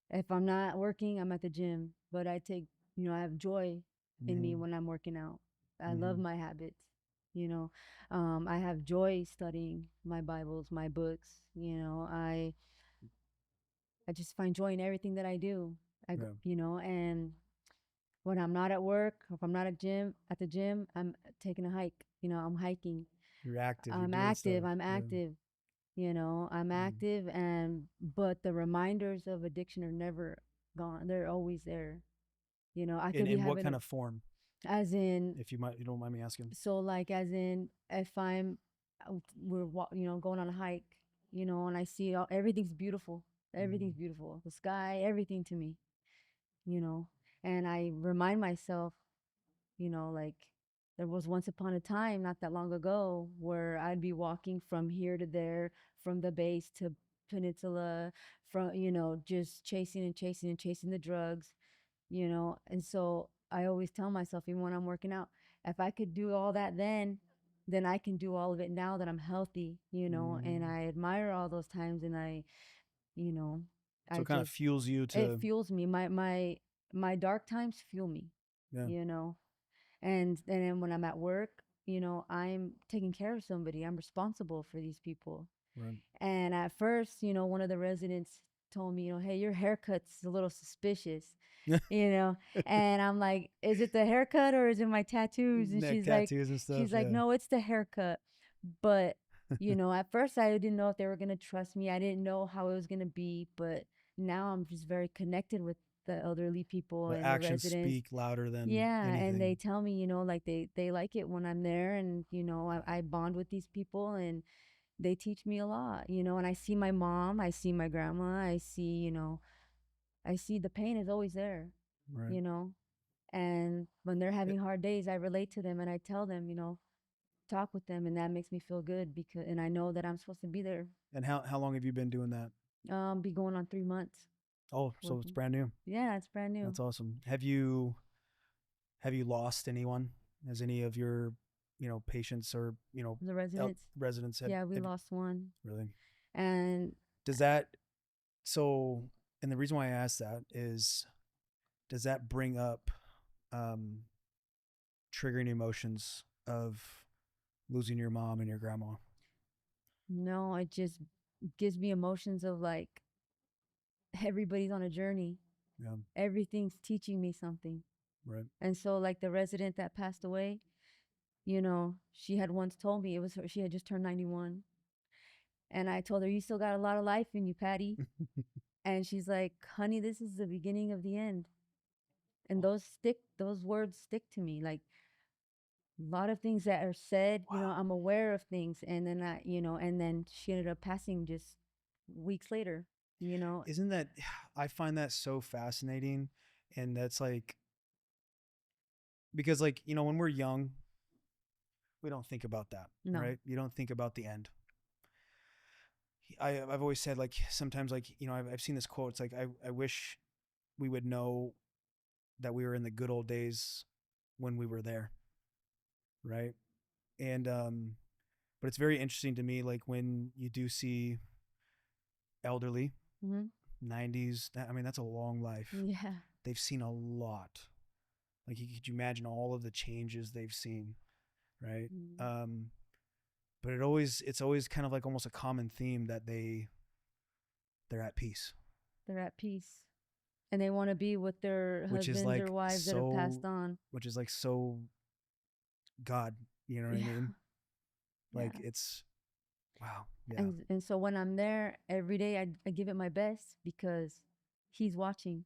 if I'm not working, I'm at the gym. But I have joy in me Mm-hmm. when I'm working out. I love Mm-hmm. my habits. You know, I have joy studying my Bibles, my books. I just find joy in everything that I do. Yeah. And when I'm not at work, or if I'm not at the gym, I'm taking a hike. I'm hiking. You're active. You're I'm doing active. stuff. I'm Yeah. active. I'm Mm. active, and but the reminders of addiction are never gone. They're always there. I could be In what having kind of form, as in, if you don't mind me asking? so like as in, if I'm going on a hike, and I see everything's beautiful. Mm. Everything's beautiful. The sky, everything to me, you know. And I remind myself, like there was once upon a time not that long ago where I'd be walking from here to there, from the base to peninsula, from just chasing and chasing and chasing the drugs, and so I always tell myself, even when I'm working out, if I could do all that then I can do all of it now that I'm healthy, and Mm. I admire all those times, and you know So I it kind of just fuels you it to, fuels me. My dark times fuel me, yeah. you know and then when I'm at work, I'm taking care of somebody. I'm responsible for these people. Right. And at first, one of the residents told me, hey, your haircut's a little suspicious, you know. And I'm like, is it the haircut or is it my tattoos? And Neck she's like, tattoos and stuff. Yeah. no, it's the haircut. But at first I didn't know if they were gonna trust me. I didn't know how it was gonna be, but now I'm just very connected with the elderly people But and the actions residents. speak louder than Yeah, and anything. they tell me, like they like it when I'm there, and I bond with these people, and they teach me a lot, and I see my mom, I see my grandma, I see the pain is always there, Right. you know. And when they're Eh, having hard days, I relate to them and I tell them, talk with them, and that makes me feel good, because and I know that I'm supposed to be there. And how long have you been doing that? Be going on 3 months Oh, so it's working. brand new. Yeah, it's brand new. That's awesome. Have you lost anyone? Has any of your, patients or, The residents, residents yeah, we have lost one. really? And Does that so? And the reason why I ask that is, does that bring up um, triggering emotions of losing your mom and your grandma? no, it just gives me emotions of like everybody's on a journey. Yeah. Everything's teaching me something. Right. And so, like the resident that passed away, she had once told me, it was her, she had just turned 91. And I told her, you still got a lot of life in you, Patty. And she's like, honey, this is the beginning of the end. And those words stick to me. Like, A lot of things that are said, Wow. I'm aware of things, and then and then she ended up passing just weeks later, you know. Isn't that I find that so fascinating, and that's like because like, when we're young, we don't think about that, No. right? You don't think about the end. I've always said like sometimes like, I've seen this quote. It's like I wish we would know that we were in the good old days when we were there, right? And but it's very interesting to me like when you do see elderly Mhm. 90s. I mean, that's a long life. Yeah. They've seen a lot. Like, could you imagine all of the changes they've seen, right? Mhm. Um, but it's always kind of like almost a common theme that they're at peace, They're at peace, and they want to be with their which is husbands or like wives that have so, passed on. which is like so God. You know what I Yeah. mean? Like Yeah. it's wow. Yeah. And so when I'm there every day, I give it my best because he's watching,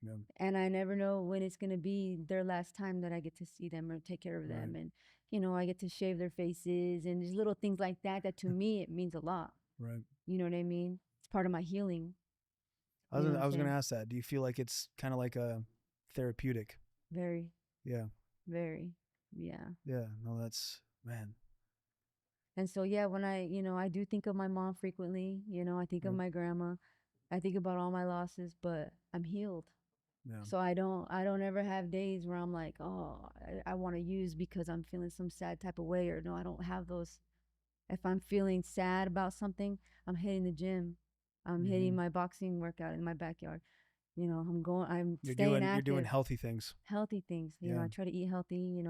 Yeah. and I never know when it's going to be their last time that I get to see them or take care of Right. them. And, I get to shave their faces and just little things like that, that to me, it means a lot. Right. You know what I mean? It's part of my healing. I You was know what I'm I was gonna saying? ask that. Do you feel like it's kind of like a therapeutic? Very, Yeah. very. Yeah. Yeah. No, that's man. And so, yeah, when I do think of my mom frequently, I think of Yep. my grandma, I think about all my losses, but I'm healed. Yeah. So I don't ever have days where I'm like, oh, I want to use because I'm feeling some sad type of way, or no, I don't have those. If I'm feeling sad about something, I'm hitting the gym. I'm Mm-hmm. hitting my boxing workout in my backyard. I'm You're staying doing you're doing active, healthy things. healthy things. Yeah. I try to eat healthy.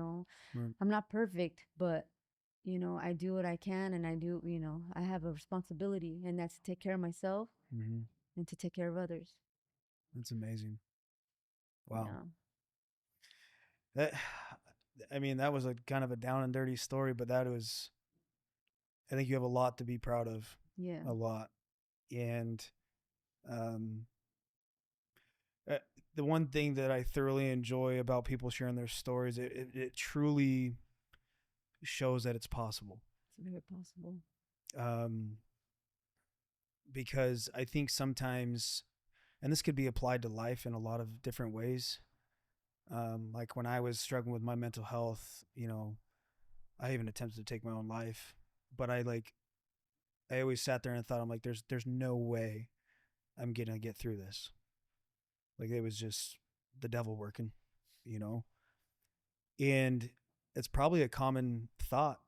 Right. I'm not perfect, but I do what I can, and I have a responsibility, and that's to take care of myself Mm-hmm. and to take care of others. That's amazing. Wow. Yeah. That I mean, that was a kind of a down and dirty story, but that was I think you have a lot to be proud of. Yeah. A lot. And um uh, the one thing that I thoroughly enjoy about people sharing their stories, it truly shows that it's possible. It's very possible. Um, because I think sometimes, and this could be applied to life in a lot of different ways. Like when I was struggling with my mental health, I even attempted to take my own life, but I always sat there and thought, I'm like, there's no way I'm gonna get through this. Like it was just the devil working, you know. And it's probably a common thought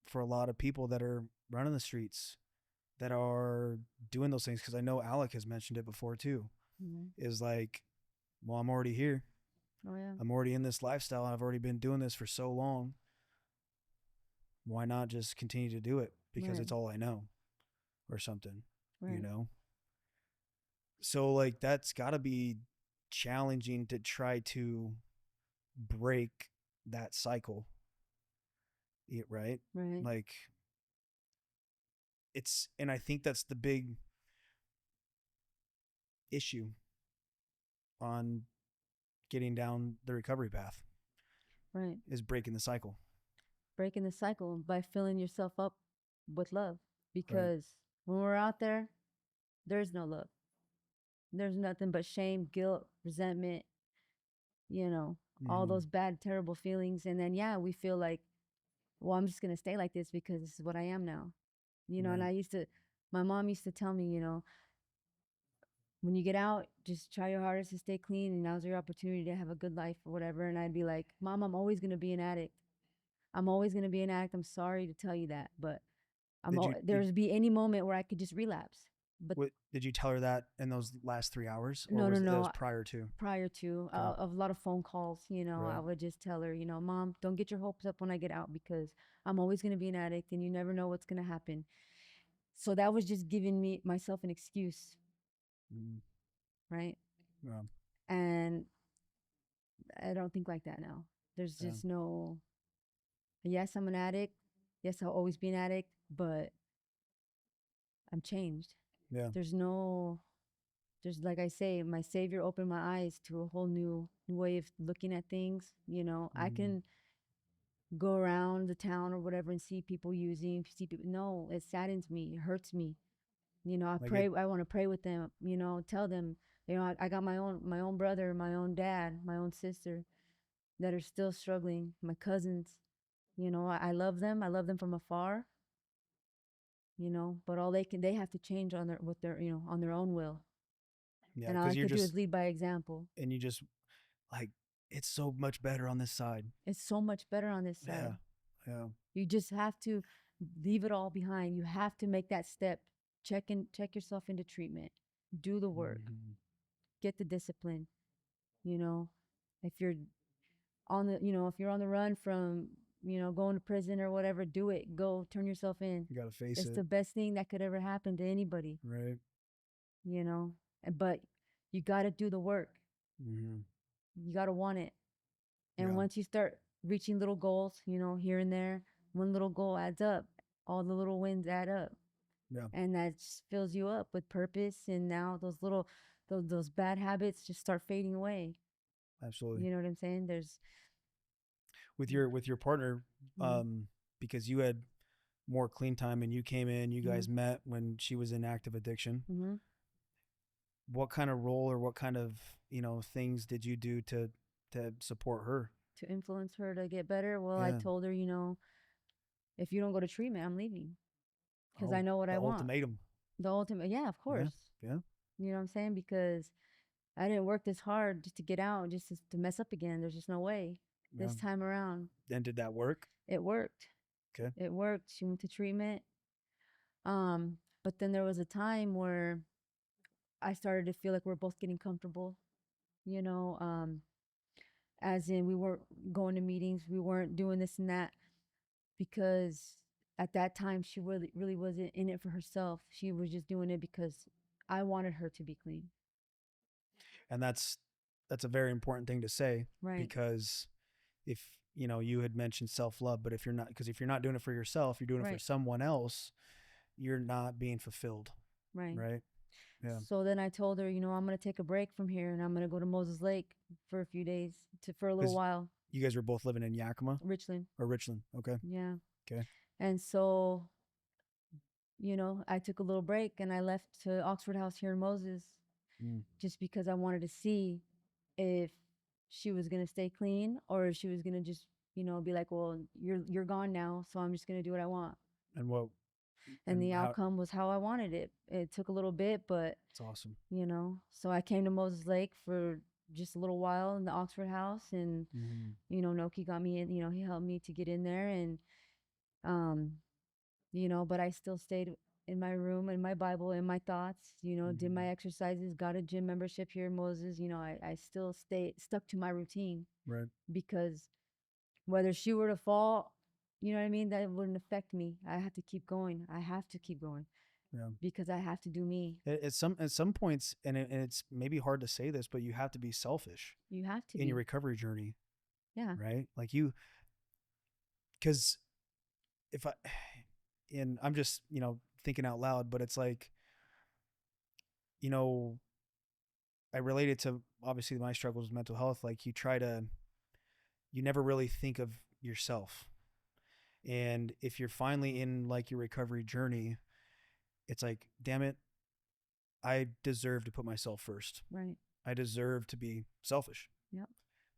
for a lot of people that are running the streets, that are doing those things. Because I know Alec has mentioned it before too. Mhm. Is like, well, I'm already here. Oh yeah. I'm already in this lifestyle. I've already been doing this for so long. Why not just continue to do it because Right. it's all I know, or something, you Right. know? So like that's got to be challenging to try to break that cycle, right? Right. Like and I think that's the big issue on getting down the recovery path Right. is breaking the cycle, Breaking the cycle by filling yourself up with love, right? because when we're out there, there's no love. There's nothing but shame, guilt, resentment, all Mm-hmm. those bad, terrible feelings. And then, yeah, we feel like, well, I'm just going to stay like this because this is what I am now. And Right. my mom used to tell me, when you get out, just try your hardest to stay clean. And now's your opportunity to have a good life or whatever. And I'd be like, Mom, I'm always going to be an addict. I'm always going to be an addict. I'm sorry to tell you that. But Did you did there's be any moment where I could just relapse. But what did you tell her that in those last 3 hours, or no, no, was that was no. prior to? Prior to Okay. a lot of phone calls, I Right. would just tell her, Mom, don't get your hopes up when I get out because I'm always going to be an addict and you never know what's going to happen. So that was just giving me myself an excuse, Mm, right? yeah. And I don't think like that now. There's Yeah. just no, yes, I'm an addict. Yes, I'll always be an addict, but I'm changed. Yeah. There's no, there's like I say, my savior opened my eyes to a whole new way of looking at things. I Mm-hmm. can go around the town or whatever and see people using, see people. No, it saddens me. It hurts me. You know, I Like pray. it, I want to pray with them. You know, tell them. You know, I got my own brother, my own dad, my own sister that are still struggling. My cousins. You know, I love them. I love them from afar. You know, but all they have to change on their with their on their own will. yeah, And all because I you're could do is just lead by example. and you just like it's so much better on this side. It's so much better on this Yeah, side. yeah, You just have to leave it all behind. You have to make that step. Check yourself into treatment. Do the work. hmm Get the discipline. You know, if you're if you're on the run from, going to prison or whatever, do it. Go turn yourself in. you got to face It's it, the best thing that could ever happen to anybody, right? you know. But you got to do the work. hmm You got to want it. And Yeah, once you start reaching little goals, here and there, one little goal adds up. All the little wins add up. yeah, And that just fills you up with purpose. And now those bad habits just start fading away. absolutely. You know what I'm saying? There's, With your partner, mm-hmm, because you had more clean time and you came in, you mm-hmm, guys met when she was in active addiction. mm-hmm, What kind of role or what kind of things did you do to support her? to influence her to get better. Well, I Yeah. told her, if you don't go to treatment, I'm leaving because I Oh, know what the I want. ultimatum. The ultimate, yeah, of Yeah, course. yeah, You know what I'm saying? Because I didn't work this hard just to get out, just to mess up again. There's just no way. yeah. This time around, And did that work? it worked. Okay. It worked. She went to treatment. But then there was a time where I started to feel like we're both getting comfortable, you know, as in we weren't going to meetings, we weren't doing this and that because at that time she really wasn't in it for herself. She was just doing it because I wanted her to be clean. And that's a very important thing to say Right, because if you had mentioned self-love, but if you're not doing it for yourself, you're doing it for right, someone else, you're not being fulfilled, right. right? Yeah. So then I told her, I'm gonna take a break from here and I'm gonna go to Moses Lake for a few days for a little Because while. you guys were both living in Yakima Richland. or Richland. Okay. Yeah. Okay. And so, I took a little break and I left to Oxford House here in Moses Mm, just because I wanted to see if she was gonna stay clean or if she was gonna just, be like, well, you're gone now, so I'm just gonna do what I want. and what And and the how outcome was how I wanted it. It took a little bit, but it's awesome. so I came to Moses Lake for just a little while in the Oxford House, and Mm, Noki got me in. He helped me to get in there, and um, but I still stayed in my room, in my Bible, in my thoughts. Did my mm, exercises, got a gym membership here in Moses. I still stay stuck to my routine right. because whether she were to fall, you know what I mean, that wouldn't affect me. I have to keep going. I have to keep going Yeah. because I have to do me. At some points, and it's maybe hard to say this, but you have to be selfish You have to in your be. recovery journey, Yeah. right? Like because if I, and I'm just thinking out loud, but it's like you know, I related to obviously my struggles with mental health. Like you never really think of yourself, and if you're finally in like your recovery journey, it's like, damn it, I deserve to put myself first. Right. I deserve to be selfish. Yep.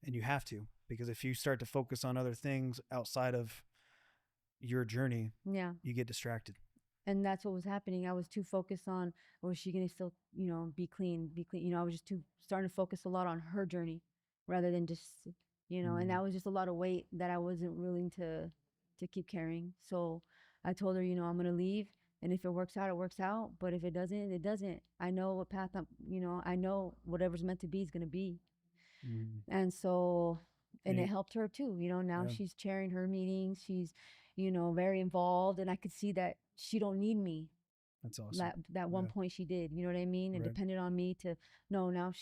And you have to, because if you start to focus on other things outside of your journey, Yeah. you get distracted. And that's what was happening. I was too focused on, was she gonna still, be clean, be clean. I was just too starting to focus a lot on her journey rather than just, and Mm, that was just a lot of weight that I wasn't willing to keep carrying. So I told her, I'm gonna leave, and if it works out, it works out. But if it doesn't, it doesn't. I know what path I know whatever's meant to be is gonna be. mm. And so, and it And helped her too. Now yeah, she's chairing her meetings. She's, very involved, and I could see that she don't need me. that's awesome. That one Yeah, point she did, you know what I mean, and right. depended on me to. No, now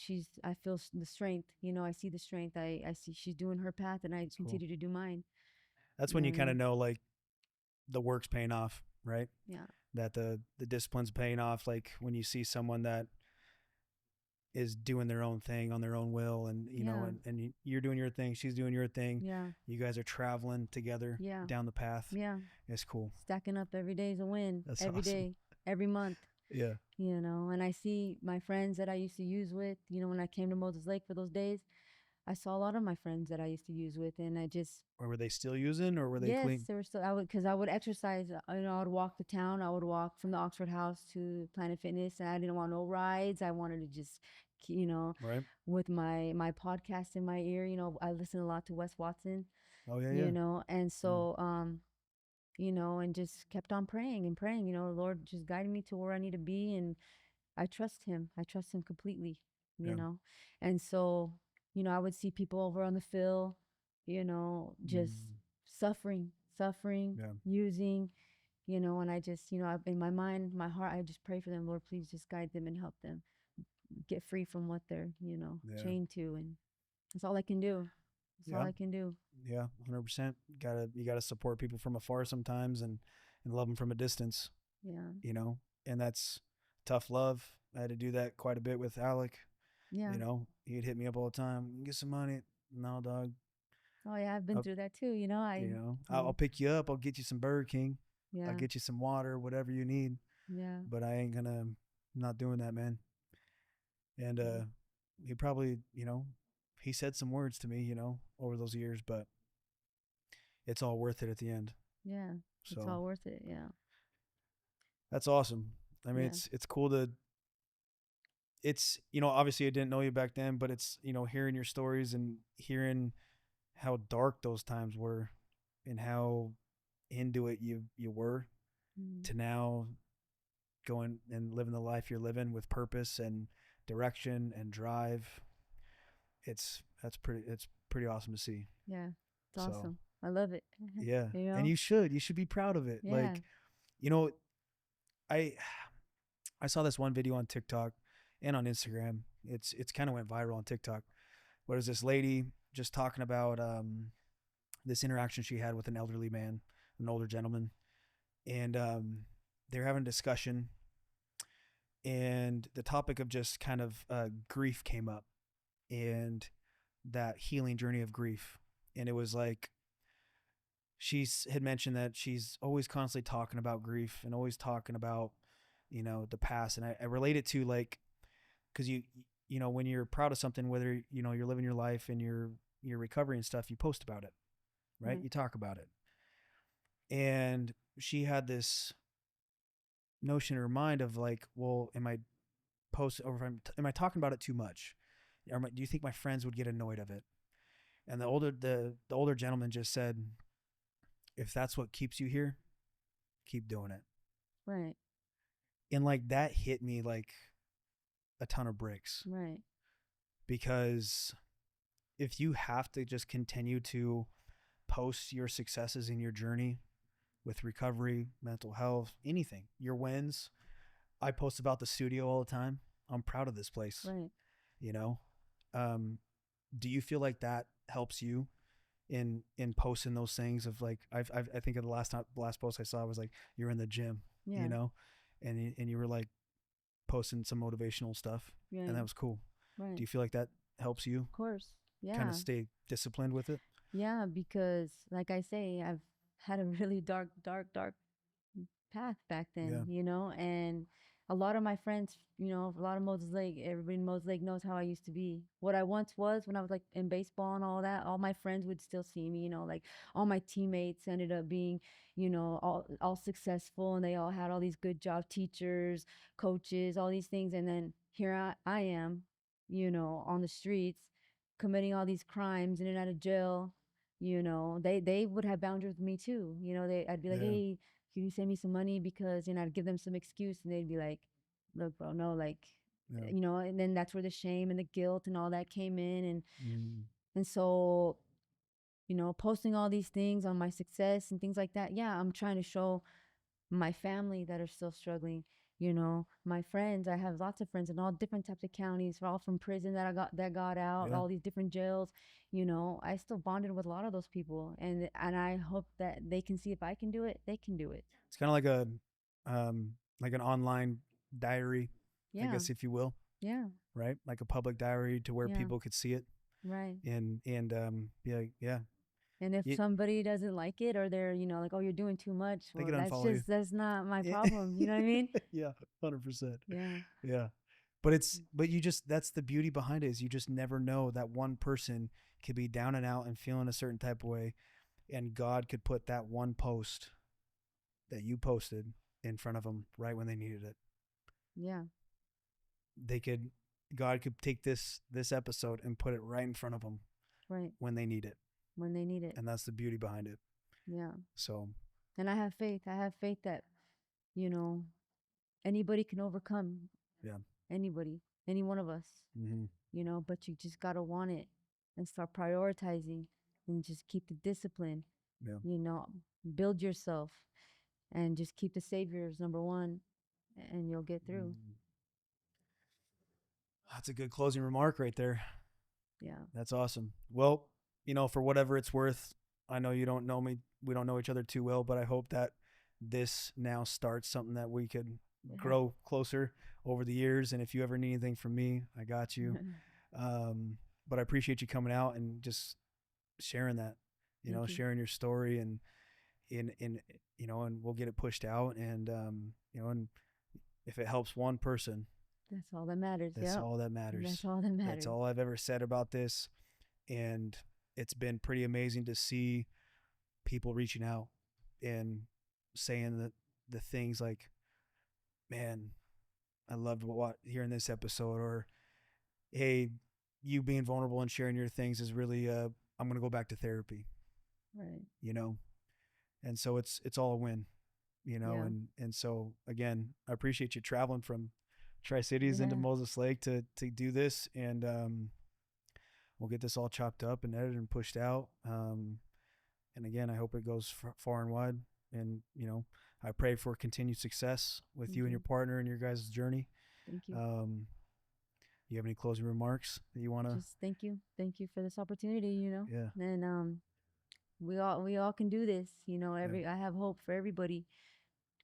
I feel the strength. I see the strength. I see she's doing her path, and I That's cool. continue to do mine. That's You when know you what I kind of mean? know like the work's paying off, right? Yeah. That the discipline's paying off. Like when you see someone that is doing their own thing on their own will, and Yeah. and you're doing your thing, she's doing your thing. Yeah. You guys are traveling together Yeah. down the path. Yeah. It's cool. Stacking up every day is a win. That's Every awesome. day, every month. Yeah. And I see my friends that I used to use with, when I came to Moses Lake for those days, I saw a lot of my friends that I used to use with, and I just, Or were they still using, or were they yes, clean? they were still, because I would exercise, I would walk the town, I would walk from the Oxford House to Planet Fitness, and I didn't want no rides. I wanted to just, you know, Right. with my podcast in my ear, I listen a lot to Wes Watson, Oh yeah, yeah. and Yeah. so, and just kept on praying and praying, Lord, just guide me to where I need to be. And I trust him. I trust him completely, you Yeah. know. And so, I would see people over on the field, just Mm, suffering, suffering, yeah. using, and I just, in my mind, my heart, I just pray for them, Lord, please just guide them and help them get free from what they're, Yeah. chained to. And that's all I can do. That's all Yeah. I can do. Yeah. 100%. You gotta support people from afar sometimes, and love them from a distance. Yeah. And that's tough love. I had to do that quite a bit with Alec. Yeah. He'd hit me up all the time. Get some money. No, dog. Oh yeah, I've been I'll, through that too. I'll pick you up. I'll get you some Burger King. I'll Yeah. get you some water, whatever you need. Yeah. But I ain't gonna. I'm not doing that, man. And Yeah. he probably, he said some words to me, over those years, but it's all worth it at the end. Yeah. It's So all worth it. Yeah. that's awesome. I mean, Yeah. it's cool to. It's obviously I didn't know you back then, but it's hearing your stories and hearing how dark those times were, and how into it you were, Mm. to now going and living the life you're living with purpose and direction and drive. It's pretty awesome to see. Yeah. It's So awesome. I love it. yeah, You and know? you should be proud of it. Yeah. Like, you know, I I saw this one video on TikTok and on Instagram. It's kind of went viral on TikTok. But it was this lady just talking about this interaction she had with an elderly man, an older gentleman, and they're having a discussion, and the topic of just kind of grief came up, and that healing journey of grief, and it was like she's had mentioned that she's always constantly talking about grief and always talking about the past, and I relate it to, like, because when you're proud of something, whether you're living your life and your recovery and stuff, you post about it, right? Right. You talk about it. And she had this notion in her mind of like, well, am I post or am I talking about it too much? Or do you think my friends would get annoyed of it? And the older gentleman just said, if that's what keeps you here, keep doing it. Right. And like that hit me like a ton of bricks, Right. because if you have to just continue to post your successes in your journey with recovery, mental health, anything, your wins. I post about the studio all the time. I'm proud of this place. Right. You know, um, do you feel like that helps you in posting those things of like I think of the last post I saw was like you're in the gym, Yeah. and you were like posting some motivational stuff, and Right. that was cool. Right. Do you feel like that helps you Of course. kind of Yeah. stay disciplined with it? Yeah. Because, like I say, I've had a really dark, dark, dark path back then, Yeah, and a lot of my friends, a lot of Moses Lake, everybody in Moses Lake knows how I used to be. What I once was when I was like in baseball and all that, all my friends would still see me, like all my teammates ended up being, all successful, and they all had all these good job, teachers, coaches, all these things. And then here I am, on the streets committing all these crimes in and out of jail. They would have boundaries with me too. I'd be like, yeah, hey, can you send me some money? Because, I'd give them some excuse, and they'd be like, look, bro, no, like, yeah. and then that's where the shame and the guilt and all that came in. Mm, And so, posting all these things on my success and things like that. Yeah, I'm trying to show my family that are still struggling. My friends, I have lots of friends in all different types of counties, all from prison that got out, yeah. all these different jails. I still bonded with a lot of those people, and I hope that they can see if I can do it, they can do it. It's kind of like an online diary, I Yeah. guess, if you will. Yeah. right? Like a public diary to where Yeah. people could see it Right. and be like, yeah, And if you, somebody doesn't like it, or they're, like, oh, you're doing too much, they well, could unfollow you. that's not my Yeah. problem. You know what I mean? Yeah, 100%. Yeah. Yeah. But you just, that's the beauty behind it, is you just never know that one person could be down and out and feeling a certain type of way, and God could put that one post that you posted in front of them right when they needed it. Yeah. They could, God could take this episode and put it right in front of them Right. when they need it, When they need it. and that's the beauty behind it. Yeah. So And I have faith. I have faith that, you know, anybody can overcome. yeah. Anybody. Any one of us. Mm-hmm. But you just gotta want it and start prioritizing and just keep the discipline. Yeah. Build yourself and just keep the saviors number one, and you'll get through. Mm. That's a good closing remark right there. Yeah. That's awesome. Well, for whatever it's worth, I know you don't know me. We don't know each other too well, but I hope that this now starts something that we could grow closer over the years. And if you ever need anything from me, I got you. But I appreciate you coming out and just sharing that, sharing your story and and we'll get it pushed out and if it helps one person, That's all that matters. that's all that matters. That's all that matters. That's all I've ever said about this. And it's been pretty amazing to see people reaching out and saying the things like, man, I loved hearing this episode, or hey, you being vulnerable and sharing your things is really I'm going to go back to therapy. Right. And so it's all a win, Yeah. and so again, I appreciate you traveling from Tri-Cities into Moses Lake to do this, and we'll get this all chopped up and edited and pushed out. And again, I hope it goes far and wide. And I pray for continued success with you and your partner and your guys' journey. Thank you. You have any closing remarks that you want to? Just thank you for this opportunity. Yeah. And we all can do this. I have hope for everybody.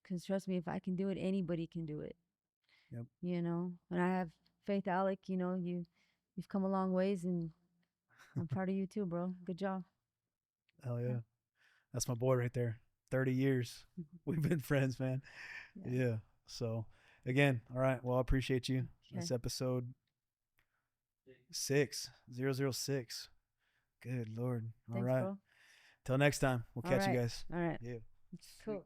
Because trust me, if I can do it, anybody can do it. Yep. And I have faith, Alec. You've come a long ways, and I'm proud of you too, bro. Good job. Hell yeah. That's my boy right there. 30 years. We've been friends, man. Yeah. So again, all right. Well, I appreciate you. That's episode 006. Good Lord. All right. Till next time. We'll catch you guys. All right. Yeah. Cool.